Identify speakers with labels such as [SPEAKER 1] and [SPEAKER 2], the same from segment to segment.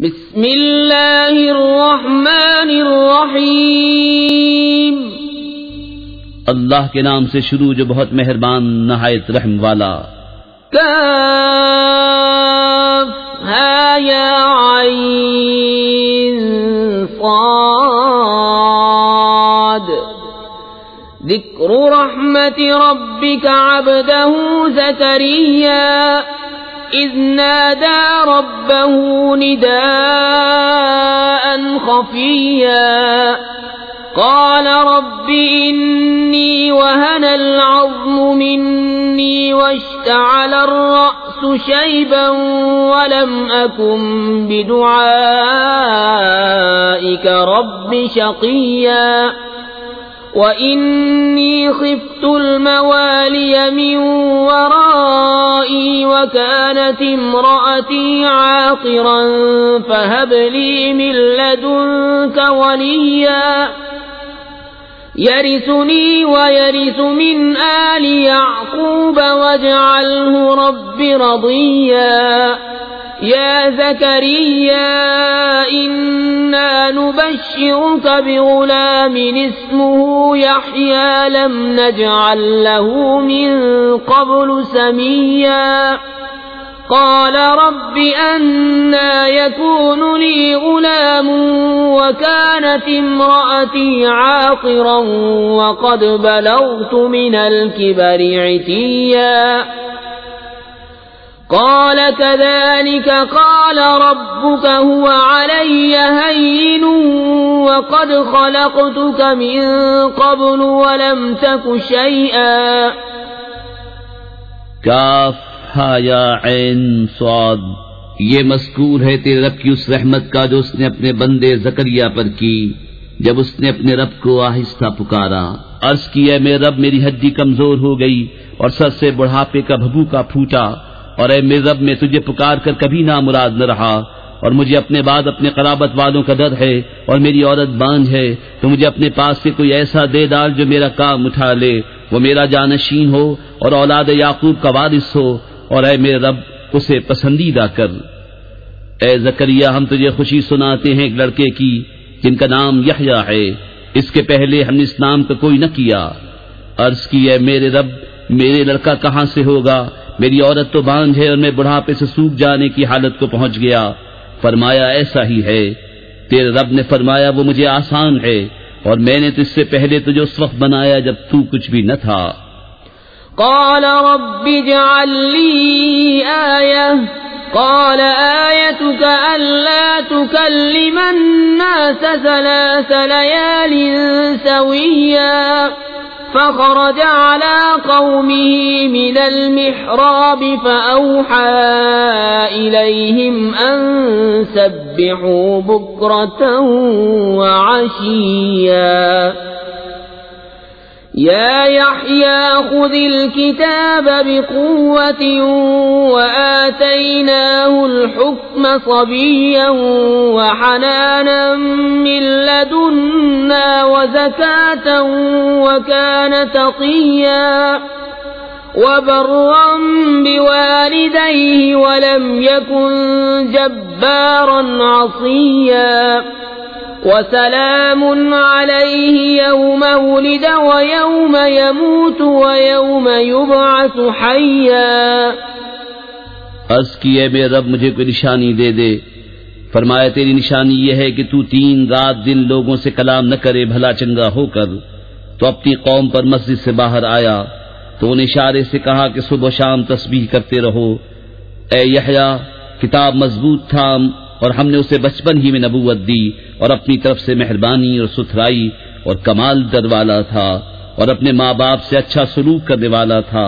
[SPEAKER 1] بسم اللہ الرحمن الرحیم،
[SPEAKER 2] اللہ کے نام سے شروع جو بہت مہربان نہایت رحم والا۔
[SPEAKER 1] کاف ہا یا عین صاد، ذکر رحمت ربک عبدہ زکریا اذ نادى ربه نداء خفيا قال رب إني وهن العظم مني واشتعل الرأس شيبا ولم أكن بدعائك رب شقيا وَإِنِّي خِفْتُ الْمَوَالِيَ مِنْ وَرَائِي وَكَانَتِ امْرَأَتِي عَاقِرًا فَهَبْ لِي مِنْ لَدُنْكَ وَلِيًّا يَرِثُنِي وَيَرِثُ مِنْ آلِ يَعْقُوبَ وَاجْعَلْهُ رَبِّ رَضِيًّا يا زكريا إنا نبشرك بغلام اسمه يحيى لم نجعل له من قبل سميا قال رب أنى يكون لي غلام وكانت امرأتي عاقرا وقد بلغت من الكبر عتيا قال كذلك قال ربك هو علي هين وقد خلقتك من قبل ولم تك شيئا۔
[SPEAKER 2] کاف ہا یا عین صاد، یہ مذکور ہے تیرے رب کی اس رحمت کا جو اس نے اپنے بندے زکریا پر کی جب اس نے اپنے رب کو آہستہ پکارا۔ عرض کی اے میرے رب میری ہڈی کمزور ہو گئی اور سر سے بڑھاپے کا بھبوکا پھوٹا، اور اے میرے رب میں تجھے پکار کر کبھی نامراد نہ رہا، اور مجھے اپنے بعد اپنے قرابت والوں کا ڈر ہے اور میری عورت بانجھ ہے، تو مجھے اپنے پاس سے کوئی ایسا دے ڈال جو میرا کام اٹھا لے، وہ میرا جانشین ہو اور اولاد یعقوب کا وارث ہو، اور اے میرے رب اسے پسندیدہ کر۔ اے زکریا ہم تجھے خوشی سناتے ہیں ایک لڑکے کی جن کا نام یحییٰ ہے، اس کے پہلے ہم نے اس نام کا کوئی نہ کیا۔ عرض کی اے میرے رب میرے لڑکا کہاں سے ہوگا، میری عورت تو بانجھ ہے اور میں بڑھاپے سے سوکھ جانے کی حالت کو پہنچ گیا۔ فرمایا ایسا ہی ہے، تیرے رب نے فرمایا وہ مجھے آسان ہے، اور میں نے تو اس سے پہلے تجھے اس وقت بنایا جب تو کچھ بھی نہ تھا۔
[SPEAKER 1] قال رب اجعل لي آية قال آيتك ألا تكلم الناس 3 ليال سويا فخرج على قومه من المحراب فأوحى إليهم أن سبحوا بكرة وعشيا يا يحيى خذ الكتاب بقوة وآتيناه الحكم صبيا وحنانا من لدنا وزكاة وكان تقيا وبرا بوالديه ولم يكن جبارا عصيا وسلام عليه يوم ولد ويوم يموت ويوم يبعث حيا۔
[SPEAKER 2] عرض کی اے میرے رب مجھے کوئی نشانی دے دے۔ فرمایا تیری نشانی یہ ہے کہ تو 3 رات دن لوگوں سے کلام نہ کرے بھلا چنگا ہو کر۔ تو اپنی قوم پر مسجد سے باہر آیا تو ان اشارے سے کہا کہ صبح و شام تسبیح کرتے رہو۔ اے یحییٰ کتاب مضبوط تھام، اور ہم نے اسے بچپن ہی میں نبوت دی، اور اپنی طرف سے مہربانی اور ستھرائی اور کمال در والا تھا، اور اپنے ماں باپ سے اچھا سلوک کرنے والا تھا،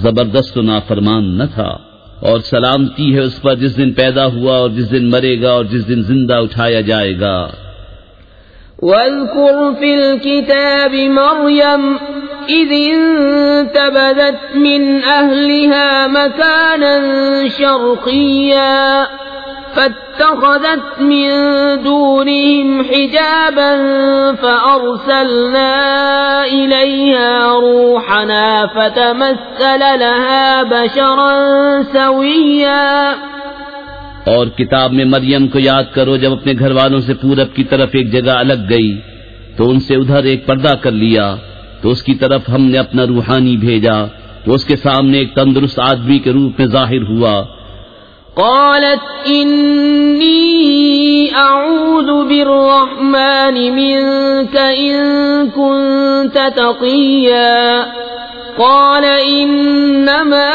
[SPEAKER 2] زبردست و نافرمان نہ تھا۔ اور سلامتی ہے اس پر جس دن پیدا ہوا اور جس دن مرے گا اور جس دن زندہ اٹھایا جائے گا۔
[SPEAKER 1] واذكر في الكتاب مريم إذ انتبذت من أهلها مكانا شرقيا فاتخذت من دونهم حجابا فأرسلنا إليها روحنا فتمثل لها بشرا سويا
[SPEAKER 2] اور کتاب میں مریم کو یاد کرو جب اپنے گھر والوں سے پورب کی طرف ایک جگہ الگ گئی تو ان سے ادھر ایک پردہ کر لیا، تو اس کی طرف ہم نے اپنا روحانی بھیجا، تو اس کے سامنے ایک تندرست آدمی کے روپ میں ظاہر ہوا۔
[SPEAKER 1] قالت انی اعوذ بالرحمن منك ان كنت تقیا قال انما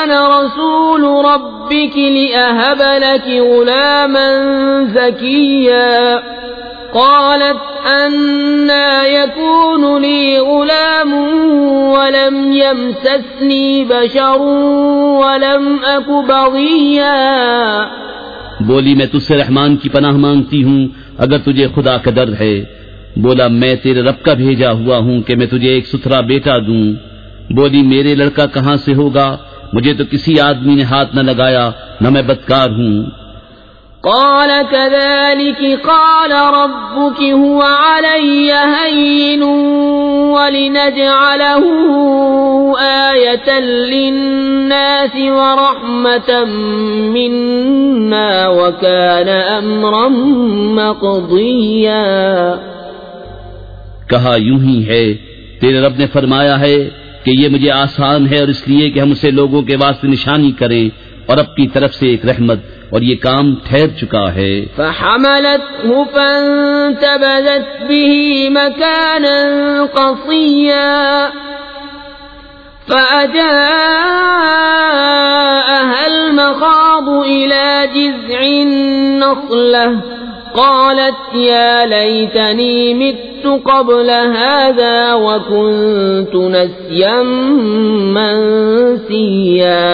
[SPEAKER 1] انا رسول ربك لأهب لك غلاما زكيا قالت أَنَّى يَكُونُ لِي غُلَامٌ وَلَمْ يَمْسَسْنِي بَشَرٌ وَلَمْ أَكُ بَغِيًّا۔
[SPEAKER 2] بولی میں تجھ سے رحمان کی پناہ مانگتی ہوں اگر تجھے خدا کا ڈر ہے۔ بولا میں تیرے رب کا بھیجا ہوا ہوں کہ میں تجھے ایک ستھرا بیٹا دوں۔ بولی میرے لڑکا کہاں سے ہوگا؟ مجھے تو کسی آدمی نے ہاتھ نہ لگایا، نہ میں بدکار ہوں۔
[SPEAKER 1] قال كذلك قال ربك هو علي هين ولنجعله آية للناس ورحمة منا وكان أمرا مقضيا۔
[SPEAKER 2] کہا یوں ہی ہے، تیرے رب نے فرمایا ہے کہ یہ مجھے آسان ہے، اور اس لیے کہ ہم اسے لوگوں کے واسطے نشانی کریں اور اپنی طرف سے ایک رحمت، اور یہ کام ٹھہر چکا ہے۔
[SPEAKER 1] فحملته فانتبذت به مكانا قصيا فأجاءها المخاض إلى جذع النخلة قالت يا ليتني مت قبل هذا وكنت نسيا منسيا۔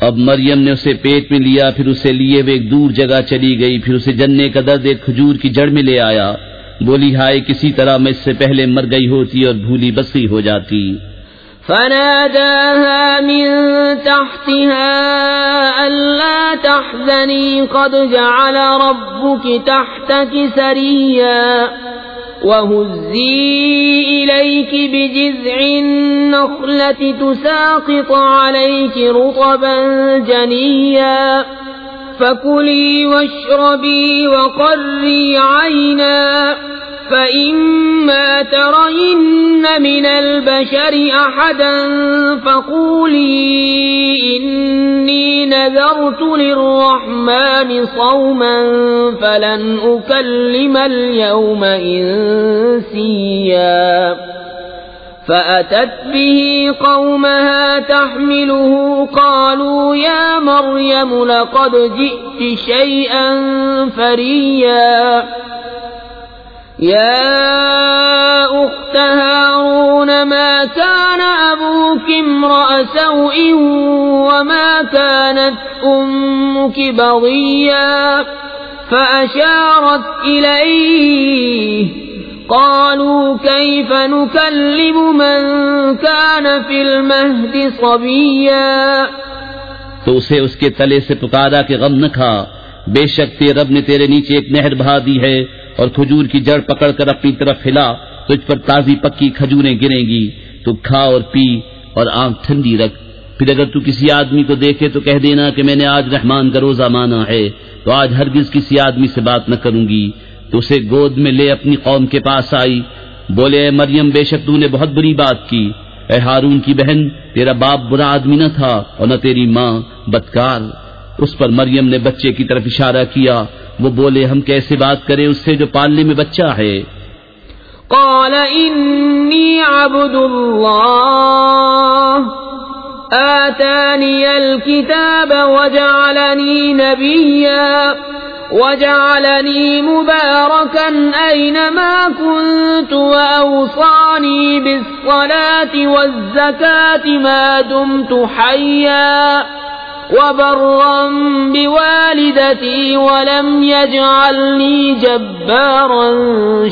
[SPEAKER 2] اب مریم نے اسے پیٹ میں لیا، پھر اسے لیے وہ ایک دور جگہ چلی گئی، پھر اسے جننے کا درد ایک کھجور کی جڑ میں لے آیا۔ بولی ہائے کسی طرح میں اس سے پہلے مر گئی ہوتی اور بھولی بسی ہو جاتی۔
[SPEAKER 1] فناداها من تحتها ألا تحزني قد جعل ربك تحتك سريا وهزي إليك بجذع النخلة تساقط عليك رطبا جنيا فكلي واشربي وقري عينا فإما ترين من البشر أحدا فقولي إني نذرت للرحمن صوما فلن أكلم اليوم إنسيا فأتت به قومها تحمله قالوا يا مريم لقد جئت شيئا فريا يا أخت هارون ما كان أبوك امرأ سوء وما كانت أمك بغيا فأشارت إليه قالوا كيف نكلم من كان في المهد صبيا۔
[SPEAKER 2] تو اسے اس کے تلے سے پکارا کہ غم نہ کھا، بے شک تیرے رب نے تیرے نیچے ایک نہر بہا دی ہے، اور کھجور کی جڑ پکڑ کر اپنی طرف ہلا، تجھ پر تازی پکی کھجوریں گریں گی، تو کھا اور پی اور آنکھ ٹھنڈی رکھ۔ پھر اگر تو کسی آدمی کو دیکھے تو کہہ دینا کہ میں نے آج رحمان کا روزہ مانا ہے، تو آج ہرگز کسی آدمی سے بات نہ کروں گی۔ تو اسے گود میں لے اپنی قوم کے پاس آئی۔ بولے اے مریم بے شک تو نے بہت بری بات کی، اے ہارون کی بہن تیرا باپ برا آدمی نہ تھا اور نہ تیری ماں بدکار۔ اس پر مریم نے بچے کی طرف اشارہ کیا۔ وہ بولے ہم کیسے بات کریں اس سے جو پالنے میں بچہ ہے؟
[SPEAKER 1] قال انی عبد اللہ آتانی الکتاب وجعلنی نبیا وجعلنی مبارکا اینما کنت واوصانی بالصلاة والزکاة ما دمت حیا وبرا بوالدتي ولم يجعلني جبارا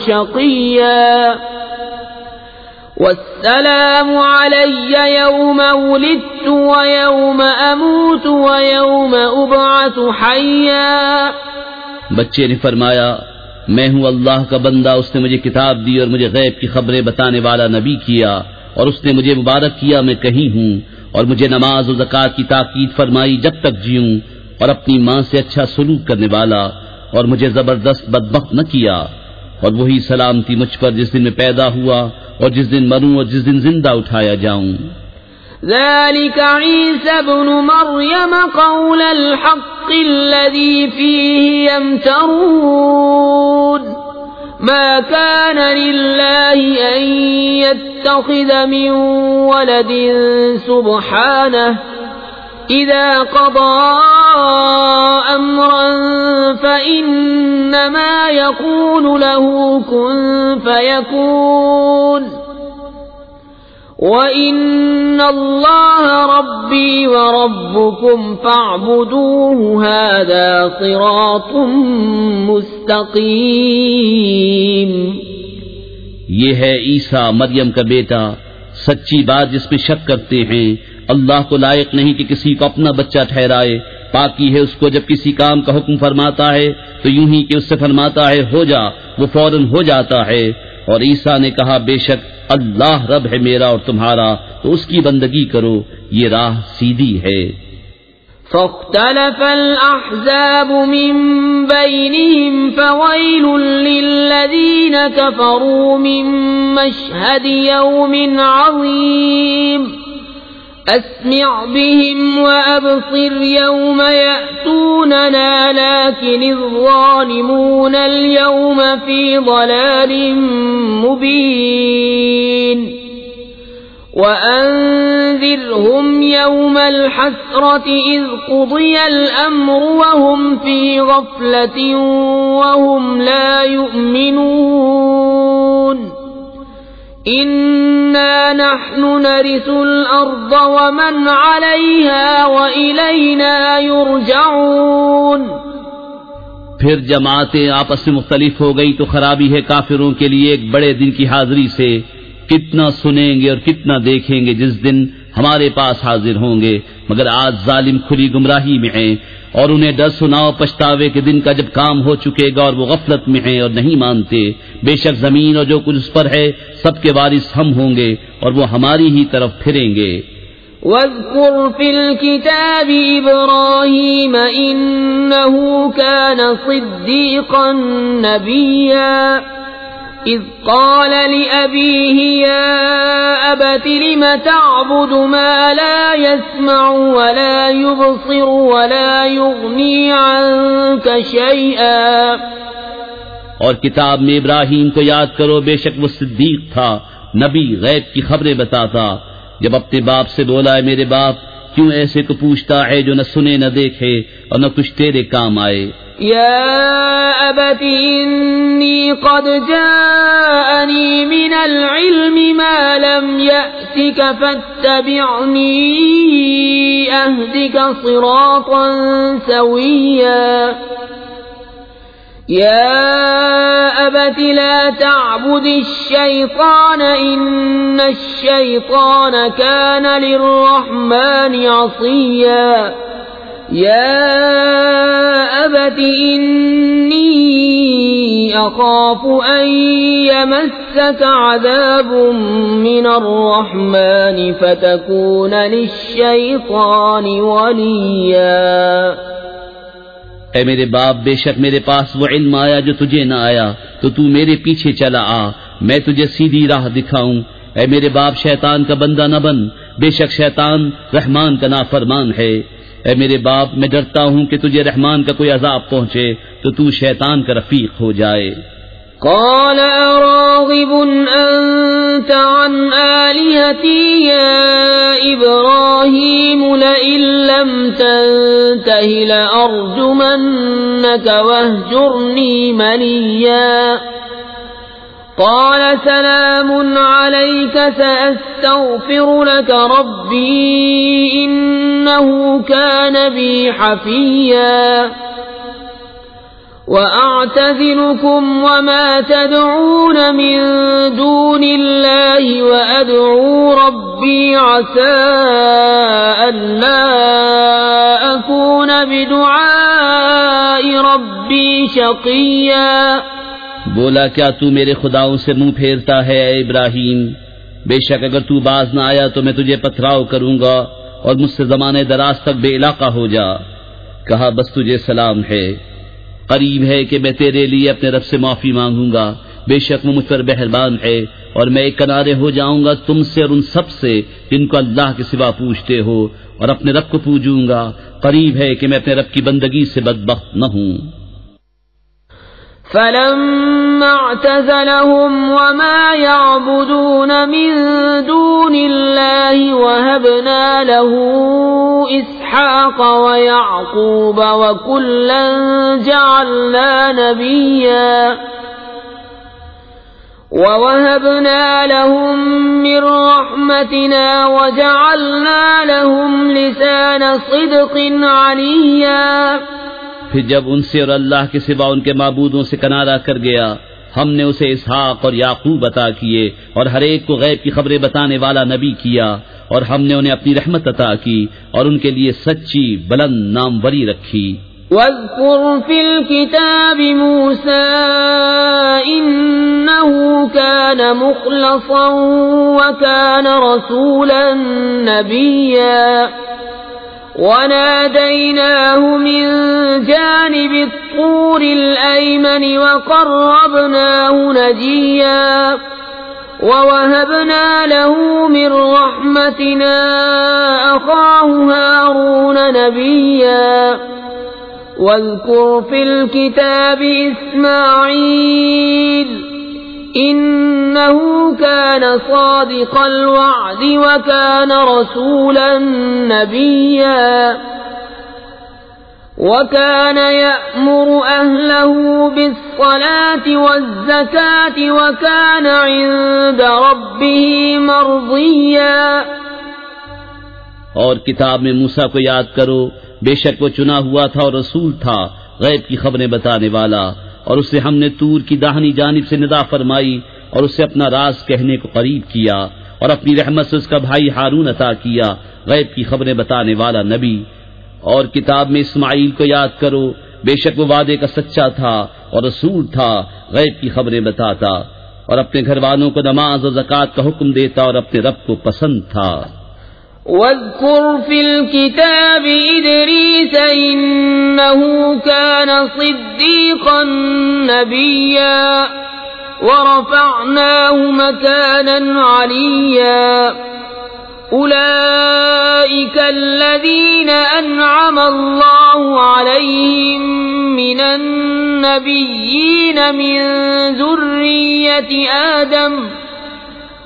[SPEAKER 1] شقيا والسلام علي يوم ولدت ويوم أموت ويوم أبعث حيا۔
[SPEAKER 2] بچے نے فرمایا میں ہوں اللہ کا بندہ، اس نے مجھے کتاب دی اور مجھے غیب کی خبریں بتانے والا نبی کیا، اور اس نے مجھے مبارک کیا میں کہیں ہوں، اور مجھے نماز و زکوٰۃ کی تاکید فرمائی جب تک جیوں، اور اپنی ماں سے اچھا سلوک کرنے والا، اور مجھے زبردست بدبخت نہ کیا، اور وہی سلامتی مجھ پر جس دن میں پیدا ہوا اور جس دن مروں اور جس دن زندہ اٹھایا جاؤں۔
[SPEAKER 1] ذلك عيسى ابن مريم قول الحق الذي فيه يمترون ما كان لله أن يتخذ من ولد سبحانه إذا قضى أمرا فإنما يقول له كن فيكون وَإِنَّ اللَّهَ رَبِّي وَرَبُّكُمْ فَاعْبُدُوهُ هَذَا صِرَاطٌ مُسْتَقِيمٌ۔
[SPEAKER 2] یہ ہے عیسیٰ مریم کا بیٹا، سچی بات جس میں شک کرتے ہیں۔ اللہ کو لائق نہیں کہ کسی کو اپنا بچہ ٹھہرائے، پاکی ہے اس کو جب کسی کام کا حکم فرماتا ہے تو یوں ہی کہ اس سے فرماتا ہے ہو جا، وہ فوراً ہو جاتا ہے۔ اور عیسیٰ نے کہا بے شک اللہ رب ہے میرا اور تمہارا، تو اس کی بندگی کرو، یہ راہ سیدھی ہے۔
[SPEAKER 1] فاختلف الأحزاب من بينهم فويل للذين كفروا من مشهد يوم عظيم أسمع بهم وأبصر يوم يأتوننا لكن الظالمون اليوم في ضلال مبين وأنذرهم يوم الحسرة إذ قضي الأمر وهم في غفلة وهم لا يؤمنون إنا نحن نرث الأرض ومن عليها وإلينا يرجعون۔
[SPEAKER 2] پھر جماعتیں آپس میں مختلف ہو گئی تو خرابی ہے کافروں کے لیے ایک بڑے دن کی حاضری سے۔ کتنا سنیں گے اور کتنا دیکھیں گے جس دن ہمارے پاس حاضر ہوں گے، مگر آج ظالم کھلی گمراہی میں ہیں، اور انہیں ڈر سناؤ پچھتاوے کے دن کا جب کام ہو چکے گا اور وہ غفلت میں ہیں اور نہیں مانتے۔ بے شک زمین اور جو کچھ اس پر ہے سب کے وارث ہم ہوں گے اور وہ ہماری ہی طرف پھریں گے۔
[SPEAKER 1] واذكر في الكتاب إبراهيم إنه كان صديقا نبيا إذ قال لأبيه يا أبت لم تعبد ما لا يسمع ولا يبصر ولا يغني عنك شيئا۔
[SPEAKER 2] اور کتاب میں ابراہیم کو یاد کرو، بے شک وہ صدیق تھا، نبی، غیب کی خبریں بتاتا۔ جب اپنے باپ سے بولا ہے میرے باپ کیوں ایسے کو پوچھتا ہے جو نہ سنے نہ دیکھے اور نہ کچھ تیرے کام آئے۔
[SPEAKER 1] يا أبت إني قد جاءني من العلم ما لم يأتك فاتبعني أهدك صراطا سويا يا أبت لا تعبد الشيطان إن الشيطان كان للرحمن عصيا يا أبت إني أخاف أن يمسك عذاب من الرحمن فتكون للشيطان وليا۔
[SPEAKER 2] اے میرے باپ بے شک میرے پاس وہ علم آیا جو تجھے نہ آیا، تو تو میرے پیچھے چلا آ، میں تجھے سیدھی راہ دکھاؤں۔ اے میرے باپ شیطان کا بندہ نہ بن، بے شک شیطان رحمان کا نافرمان ہے۔ اے میرے باپ میں ڈرتا ہوں کہ تجھے رحمان کا کوئی عذاب پہنچے تو تو شیطان کا رفیق ہو جائے۔
[SPEAKER 1] قال أراغب أنت عن آلهتي يا إبراهيم لئن لم تنته لأرجمنك واهجرني مليا قال سلام عليك سأستغفر لك ربي إنه كان بي حفيا وأعتزلكم وما تدعون من دون الله وأدعو ربي عسى ألا أكون بدعاء ربي شقيا۔
[SPEAKER 2] بولا کیا تو میرے خداؤں سے منہ پھیرتا ہے اے ابراہیم؟ بے شک اگر تو باز نہ آیا تو میں تجھے پتھراؤ کروں گا اور مجھ سے زمانے دراز تک بے علاقہ ہو جا۔ کہا بس تجھے سلام ہے، قریب ہے کہ میں تیرے لیے اپنے رب سے معافی مانگوں گا، بے شک وہ مجھ پر مہربان ہے، اور میں ایک کنارے ہو جاؤں گا تم سے اور ان سب سے جن کو اللہ کے سوا پوجتے ہو، اور اپنے رب کو پوجوں گا، قریب ہے کہ میں اپنے رب کی بندگی سے بدبخت نہ ہوں۔
[SPEAKER 1] فَلَمَّا اعْتَزَلَهُمْ وَمَا يَعْبُدُونَ مِن دُونِ اللَّهِ وَهَبْنَا لَهُ إِسْحَاقَ وَيَعْقُوبَ وَكُلًّا جَعَلْنَا نَبِيًّا وَوَهَبْنَا لَهُم مِّن رَّحْمَتِنَا وَجَعَلْنَا لَهُمْ لِسَانَ صِدْقٍ عَلِيًّا۔
[SPEAKER 2] پھر جب ان سے اور اللہ کے سوا ان کے معبودوں سے کنارہ کر گیا، ہم نے اسے اسحاق اور یعقوب عطا کیے اور ہر ایک کو غیب کی خبریں بتانے والا نبی کیا، اور ہم نے انہیں اپنی رحمت عطا کی اور ان کے لیے سچی بلند ناموری رکھی۔
[SPEAKER 1] وَاذْكُرْ فِي الْكِتَابِ مُوسَىٰ إِنَّهُ كَانَ مُخْلَصًا وَكَانَ رَسُولًا نَبِيًّا وَنَادَيْنَاهُ مِن جَانِبِ الطُّورِ الْأَيْمَنِ وَقَرَّبْنَاهُ نَجِيًّا وَوَهَبْنَا لَهُ مِن رَّحْمَتِنَا أَخَاهُ هَارُونَ نَبِيًّا وَاذْكُرْ فِي الْكِتَابِ إِسْمَاعِيلَ إِنَّهُ كَانَ صَادِقَ الْوَعْدِ وَكَانَ رَسُولًا نَبِيًّا وَكَانَ يَأْمُرُ أَهْلَهُ بِالصَّلَاةِ وَالزَّكَاةِ وَكَانَ عِندَ رَبِّهِ مَرْضِيًّا۔
[SPEAKER 2] اور کتاب میں موسیٰ کو یاد کرو، بے شک وہ چنا ہوا تھا اور رسول تھا، غیب کی خبریں بتانے والا، اور اسے ہم نے طور کی داہنی جانب سے ندا فرمائی اور اسے اپنا راز کہنے کو قریب کیا، اور اپنی رحمت سے اس کا بھائی ہارون عطا کیا، غیب کی خبریں بتانے والا نبی۔ اور کتاب میں اسماعیل کو یاد کرو، بے شک وہ وعدے کا سچا تھا اور رسول تھا، غیب کی خبریں بتاتا، اور اپنے گھر والوں کو نماز اور زکوٰۃ کا حکم دیتا اور اپنے رب کو پسند تھا۔
[SPEAKER 1] وَاذْكُرْ فِي الْكِتَابِ إِدْرِيسَ إِنَّهُ كَانَ صِدِّيقًا نَبِيًّا وَرَفَعْنَاهُ مَكَانًا عَلِيًّا۔ أُولَئِكَ الَّذِينَ أَنْعَمَ اللَّهُ عَلَيْهِم مِّنَ النَّبِيِّينَ مِن ذُرِّيَّةِ آدَمَ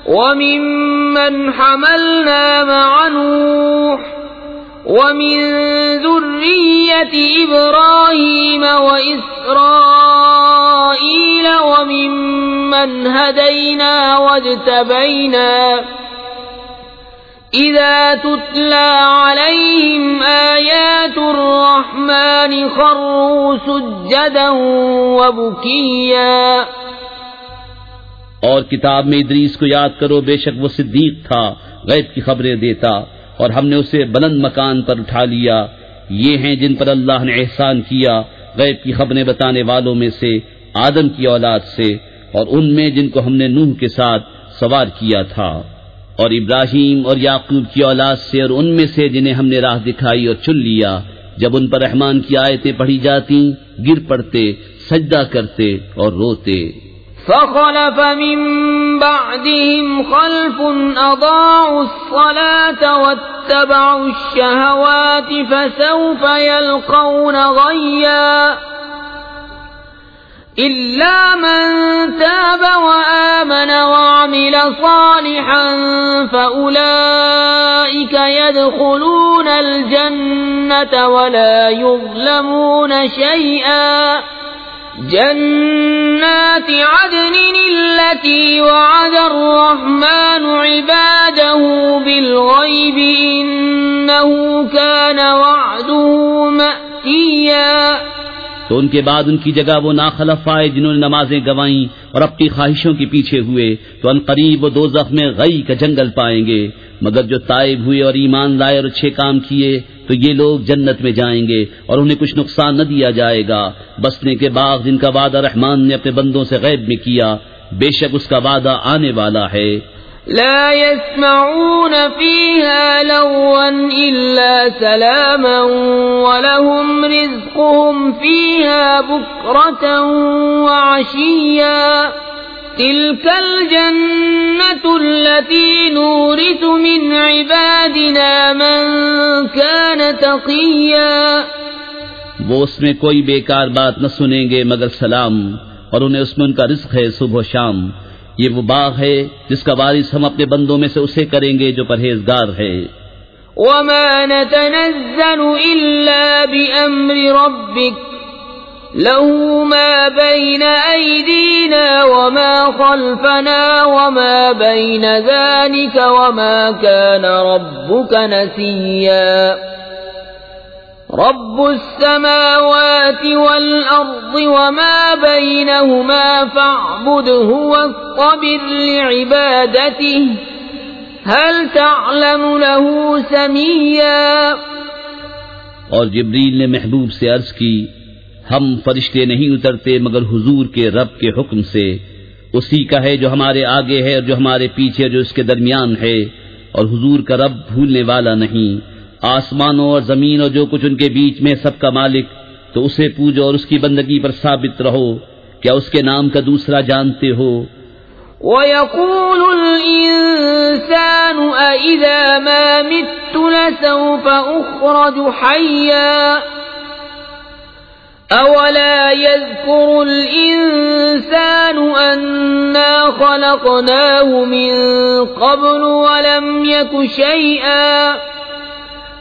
[SPEAKER 1] وَمِمَّنْ حَمَلْنَا مَعَ نُوحٍ وَمِن ذُرِّيَّةِ إِبْرَاهِيمَ وَإِسْرَائِيلَ وَمِمَّنْ هَدَيْنَا وَاجْتَبَيْنَا إِذَا تُتْلَى عَلَيْهِمْ آيَاتُ الرَّحْمَنِ خَرُّوا سُجَّدًا وَبُكِيًّا۔
[SPEAKER 2] اور کتاب میں ادریس کو یاد کرو، بے شک وہ صدیق تھا، غیب کی خبریں دیتا، اور ہم نے اسے بلند مکان پر اٹھا لیا۔ یہ ہیں جن پر اللہ نے احسان کیا، غیب کی خبریں بتانے والوں میں سے آدم کی اولاد سے، اور ان میں جن کو ہم نے نوح کے ساتھ سوار کیا تھا، اور ابراہیم اور یعقوب کی اولاد سے، اور ان میں سے جنہیں ہم نے راہ دکھائی اور چن لیا۔ جب ان پر رحمان کی آیتیں پڑھی جاتی گر پڑتے، سجدہ کرتے اور روتے۔
[SPEAKER 1] فَخَلَفَ مِن بَعْدِهِمْ خَلْفٌ أَضَاعُوا الصَّلَاةَ وَاتَّبَعُوا الشَّهَوَاتِ فَسَوْفَ يَلْقَوْنَ غَيًّا إِلَّا مَن تَابَ وَآمَنَ وَعَمِلَ صَالِحًا فَأُولَئِكَ يَدْخُلُونَ الْجَنَّةَ وَلَا يُظْلَمُونَ شَيْئًا جنات عدن التي وعد الرحمن عباده بالغيب إنه كان وعده مأتيا۔
[SPEAKER 2] تو ان کے بعد ان کی جگہ وہ ناخلف آئے جنہوں نے نمازیں گوائیں اور اپنی خواہشوں کے پیچھے ہوئے، تو ان قریب وہ دوزخ میں غی کا جنگل پائیں گے، مگر جو تائب ہوئے اور ایمان لائے اور اچھے کام کیے تو یہ لوگ جنت میں جائیں گے اور انہیں کچھ نقصان نہ دیا جائے گا، بسنے کے باغ جن کا وعدہ رحمان نے اپنے بندوں سے غیب میں کیا، بے شک اس کا وعدہ آنے والا ہے۔
[SPEAKER 1] لا يسمعون فيها لغوا إلا سلاما ولهم رزقهم فيها بكرة وعشيا تلك الجنة التي نورث من عبادنا من كان تقيا.
[SPEAKER 2] وہ اس میں کوئی بیکار بات نہ سنیں گے مگر سلام، اور انہیں اس میں ان کا رزق ہے صبح و شام. یہ وہ باغ ہے جس کا وارث ہم اپنے بندوں میں سے اسے کریں گے جو پرہیزگار ہے.
[SPEAKER 1] وما نتنزل إلا بأمر ربك له ما بين أيدينا وما خلفنا وما بين ذلك وما كان ربك نسيا. رب السماوات والأرض وما بينهما فاعبده واصطبر لعبادته هل تعلم له سميا.
[SPEAKER 2] اور جبریل نے محبوب سے عرض کی، ہم فرشتے نہیں اترتے مگر حضور کے رب کے حکم سے. اسی کا ہے جو ہمارے آگے ہے اور جو ہمارے پیچھے جو اس کے درمیان ہے، اور حضور کا رب بھولنے والا نہیں. آسمانوں اور زمین اور جو کچھ ان کے بیچ میں سب کا مالک، تو اسے پوجو اور اس کی بندگی پر ثابت رہو. کیا اس کے نام کا دوسرا جانتے ہو؟
[SPEAKER 1] وَيَقُولُ الْإِنسَانُ أَإِذَا مَا مِتُّ لَسَوْفَ أُخْرَجُ حَيًّا أَوَلَا يَذْكُرُ الْإِنسَانُ أَنَّا خَلَقْنَاهُ مِن قَبْلُ وَلَمْ يَكُ شَيْئًا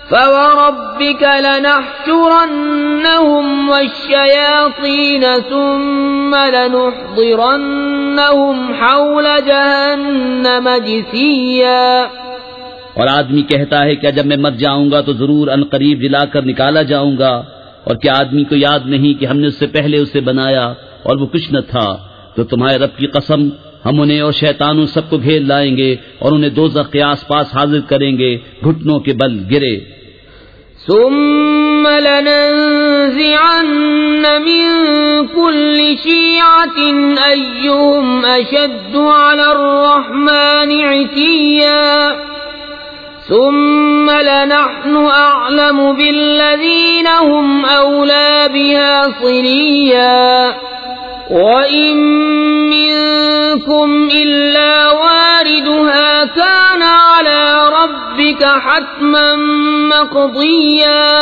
[SPEAKER 1] فَوَرَبِّكَ لَنَحْشُرَنَّهُمْ وَالشَّيَاطِينَ ثُمَّ لَنُحْضِرَنَّهُمْ حَوْلَ جَهَنَّمَ جِثِيًّا.
[SPEAKER 2] اور آدمی کہتا ہے کہ جب میں مر جاؤں گا تو ضرور ان قریب جلا کر نکالا جاؤں گا. اور کیا آدمی کو یاد نہیں کہ ہم نے اس سے پہلے اسے بنایا اور وہ کچھ نہ تھا؟ تو تمہارے رب کی قسم، ہم انہیں اور شیطانوں سب کو گھیر لائیں گے اور انہیں دوزخ کے آس پاس حاضر کریں گے گھٹنوں کے بل گرے.
[SPEAKER 1] ثم لننزعن من كل شيعة أيهم أشد على الرحمن عتيا ثم لنحن أعلم بالذين هم أولى بها صليا وإن منكم إلا واردها كان على ربك حتما مقضيا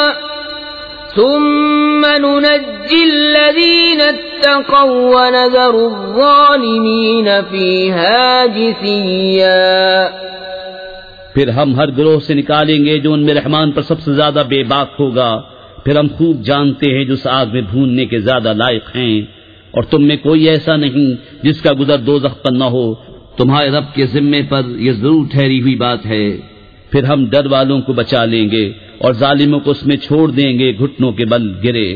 [SPEAKER 1] ثم ننجي الذين اتقوا ونذر الظالمين فيها جثيا.
[SPEAKER 2] پھر ہم ہر گروہ سے نکالیں گے جو ان میں رحمان پر سب سے زیادہ بے باک ہوگا. پھر ہم خوب جانتے ہیں جو اس آگ میں بھوننے کے زیادہ لائق ہیں. اور تم میں کوئی ایسا نہیں جس کا گزر دوزخ پر نہ ہو. تمہارے رب کے ذمے پر یہ ضرور ٹھہری ہوئی بات ہے. پھر ہم ڈر والوں کو بچا لیں گے اور ظالموں کو اس میں چھوڑ دیں گے گھٹنوں کے بل گرے.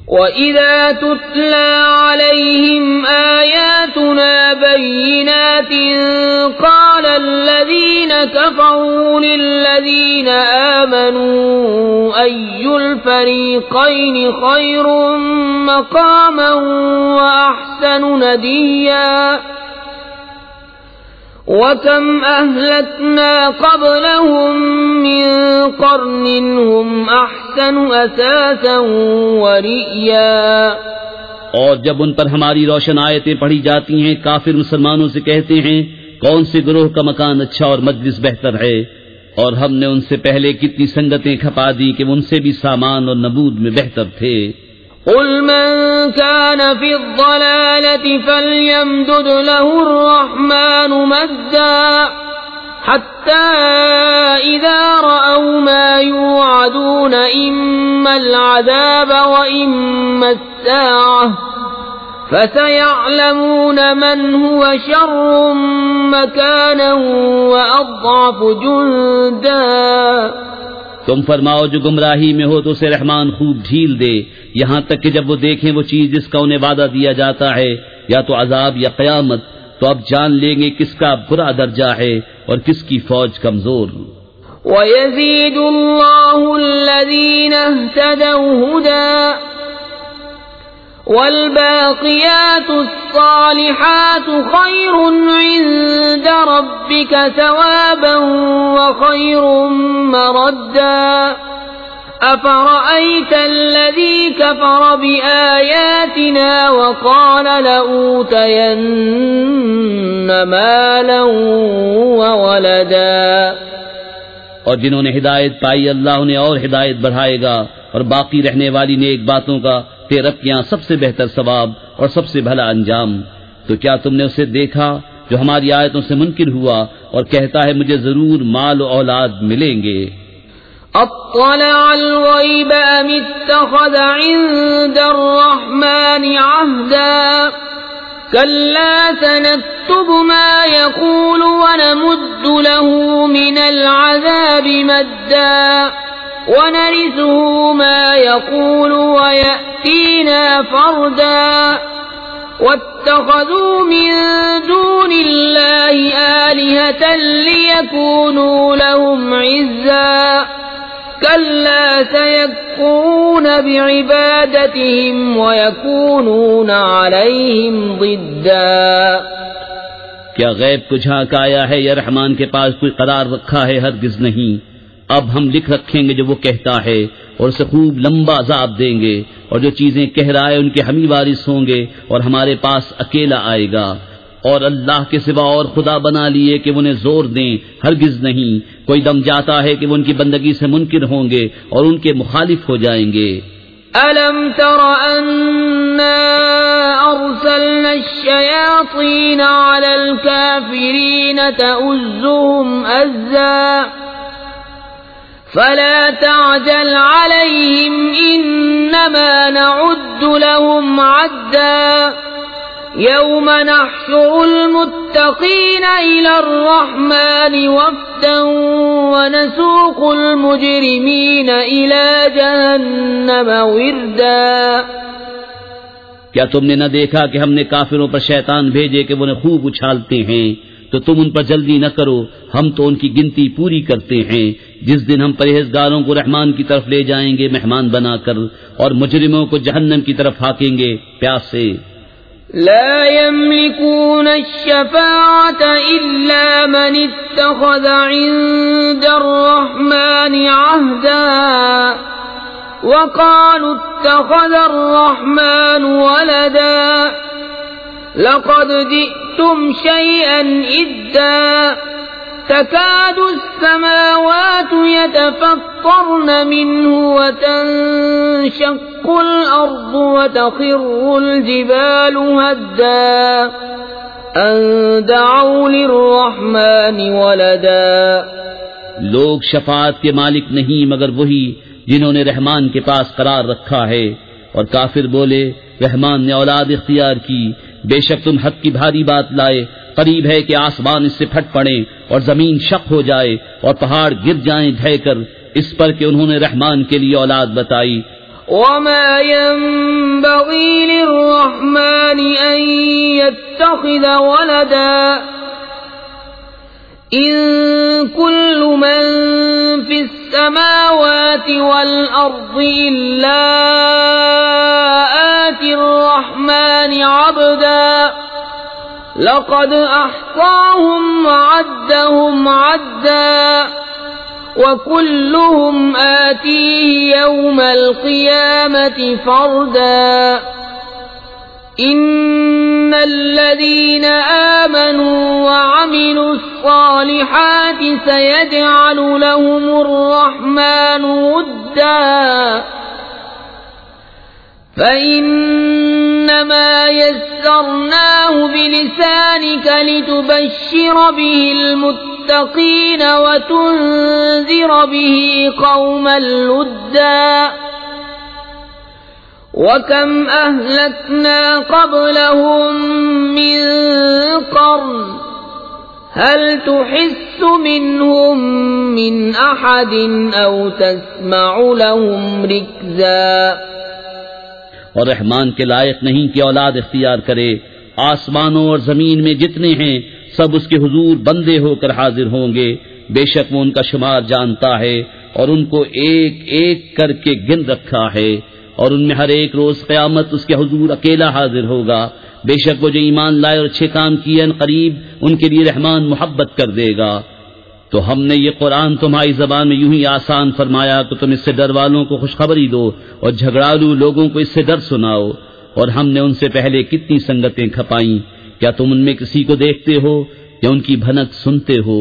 [SPEAKER 1] وَإِذَا تُتْلَى عَلَيْهِمْ آيَاتُنَا بَيِّنَاتٍ قَالَ الَّذِينَ كَفَرُوا لِلَّذِينَ آمَنُوا أَيُّ الْفَرِيقَيْنِ خَيْرٌ مَّقَامًا وَأَحْسَنُ نَدِيًّا وَكَمْ أَهْلَكْنَا قَبْلَهُمْ مِنْ قَرْنٍ هُمْ أَحْسَنُ أَثَاثًا وَرِئْيًا.
[SPEAKER 2] اور جب ان پر ہماری روشن آیتیں پڑھی جاتی ہیں کافر مسلمانوں سے کہتے ہیں کون سے گروہ کا مکان اچھا اور مجلس بہتر ہے. اور ہم نے ان سے پہلے کتنی سنگتیں کھپا دی کہ ان سے بھی سامان اور نبود میں بہتر تھے.
[SPEAKER 1] قل من كان في الضلالة فليمدد له الرحمن مدا حتى إذا رأوا ما يوعدون إما العذاب وإما الساعة فسيعلمون من هو شر مكانا وأضعف جندا.
[SPEAKER 2] تم فرماؤ جو گمراہی میں ہو تو اسے رحمان خوب ڈھیل دے یہاں تک کہ جب وہ دیکھیں وہ چیز جس کا انہیں وعدہ دیا جاتا ہے یا تو عذاب یا قیامت تو اب جان لیں گے کس کا برا درجہ ہے اور کس کی فوج کمزور.
[SPEAKER 1] وَيَزِيدُ اللَّهُ الَّذِينَ اهْتَدَوْا هُدًى والباقيات الصالحات خير عند ربك ثوابا وخير مردا أفرأيت الذي كفر بآياتنا وقال لأوتين مالا وولدا.
[SPEAKER 2] اور جنہوں نے ہدایت پائی اللہ انہیں اور ہدایت بڑھائے گا، اور باقی رہنے والی نیک باتوں کا تیرے رب کے یہاں سب سے بہتر ثواب اور سب سے بھلا انجام. تو کیا تم نے اسے دیکھا جو ہماری آیتوں سے منکر ہوا اور کہتا ہے مجھے ضرور مال و اولاد ملیں گے؟
[SPEAKER 1] اطلع الغیب ام اتخذ عند الرحمن عہدا كلا سنكتب ما يقول ونمد له من العذاب مدا ونرثه ما يقول ويأتينا فردا واتخذوا من دون الله آلهة ليكونوا لهم عزا كلا سيكفرون بعبادتهم ويكونون عليهم ضدا.
[SPEAKER 2] کیا غیب کو جھانک آیا ہے یا رحمان کے پاس کوئی قرار رکھا ہے؟ ہرگز نہیں. اب ہم لکھ رکھیں گے جو وہ کہتا ہے اور اسے خوب لمبا عذاب دیں گے، اور جو چیزیں کہہ رہا ہے ان کے ہم ہی وارث ہوں گے اور ہمارے پاس اکیلا آئے گا. اور اللہ کے سوا اور خدا بنا لیے کہ وہ انہیں زور دیں، ہرگز نہیں. کوئی دم جاتا ہے کہ وہ ان کی بندگی سے منکر ہوں گے اور ان کے مخالف ہو جائیں گے.
[SPEAKER 1] أَلَمْ تَرَ أَنَّا أَرْسَلْنَا الشَّيَاطِينَ عَلَى الْكَافِرِينَ تَؤُزُّهُمْ أَزًّا فَلَا تَعْجَلْ عَلَيْهِمْ إِنَّمَا نَعُدُّ لَهُمْ عَدًّا يَوْمَ نَحْشُرُ الْمُتَّقِينَ إِلَى الرَّحْمَنِ وَفْدًا وَنَسُوقُ الْمُجْرِمِينَ إِلَى جَهَنَّمَ وِرْدًا.
[SPEAKER 2] کیا تم نے نہ دیکھا کہ ہم نے کافروں پر شیطان بھیجے کہ وہ انہیں خوب اچھالتے ہیں؟ تو تم ان پر جلدی نہ کرو، ہم تو ان کی گنتی پوری کرتے ہیں. جس دن ہم پرہیزگاروں کو رحمان کی طرف لے جائیں گے مہمان بنا کر، اور مجرموں کو جہنم کی طرف ہاکیں گے پیاس سے.
[SPEAKER 1] لا يملكون الشفاعة إلا من اتخذ عند الرحمن عهدا وقالوا اتخذ الرحمن ولدا لقد جئتم شيئا إدا تكاد السماوات يتفطرن منه وتنشق الأرض وتخر الجبال هدا أن دعوا للرحمن ولدا.
[SPEAKER 2] لوگ شفاعت کے مالک نہیں مگر وہی جنہوں نے رحمان کے پاس قرار رکھا ہے. اور کافر بولے رحمان نے اولاد اختیار کی. بے شک تم حق کی بھاری بات لائے، قریب ہے کہ آسمان اس سے پھٹ پڑے اور زمین شق ہو جائے اور پہاڑ گر جائیں ڈھہ کر، اس پر کہ انہوں نے رحمان کے لیے اولاد بتائی.
[SPEAKER 1] وما ينبغي للرحمن أن يتخذ ولدا إن كل من في السماوات والأرض إلا آتي الرحمن عبدا لقد أحصاهم وعدهم عدا وكلهم آتيه يوم القيامة فردا. إن الذين آمنوا وعملوا الصالحات سيجعل لهم الرحمن ودا فإنما يسرناه بلسانك لتبشر به المتقين وتنذر به قوما لدا. وَكَمْ أَهْلَكْنَا قَبْلَهُمْ مِنْ قَرْنٍ هَلْ تُحِسُّ مِنْهُمْ مِنْ أَحَدٍ أَوْ تَسْمَعُ لَهُمْ رِكْزًا.
[SPEAKER 2] اور رحمان کے لائق نہیں کہ اولاد اختیار کرے. آسمانوں اور زمین میں جتنے ہیں سب اس کے حضور بندے ہو کر حاضر ہوں گے. بے شک وہ ان کا شمار جانتا ہے اور ان کو ایک ایک کر کے گن رکھا ہے. اور ان میں ہر ایک روز قیامت اس کے حضور اکیلا حاضر ہوگا. بے شک وہ جو ایمان لائے اور اچھے کام کیے ان قریب ان کے لیے رحمان محبت کر دے گا. تو ہم نے یہ قرآن تمہاری زبان میں یوں ہی آسان فرمایا کہ تم اس سے ڈر والوں کو خوشخبری دو اور جھگڑالو لوگوں کو اس سے ڈر سناؤ. اور ہم نے ان سے پہلے کتنی سنگتیں کھپائیں، کیا تم ان میں کسی کو دیکھتے ہو یا ان کی بھنک سنتے ہو؟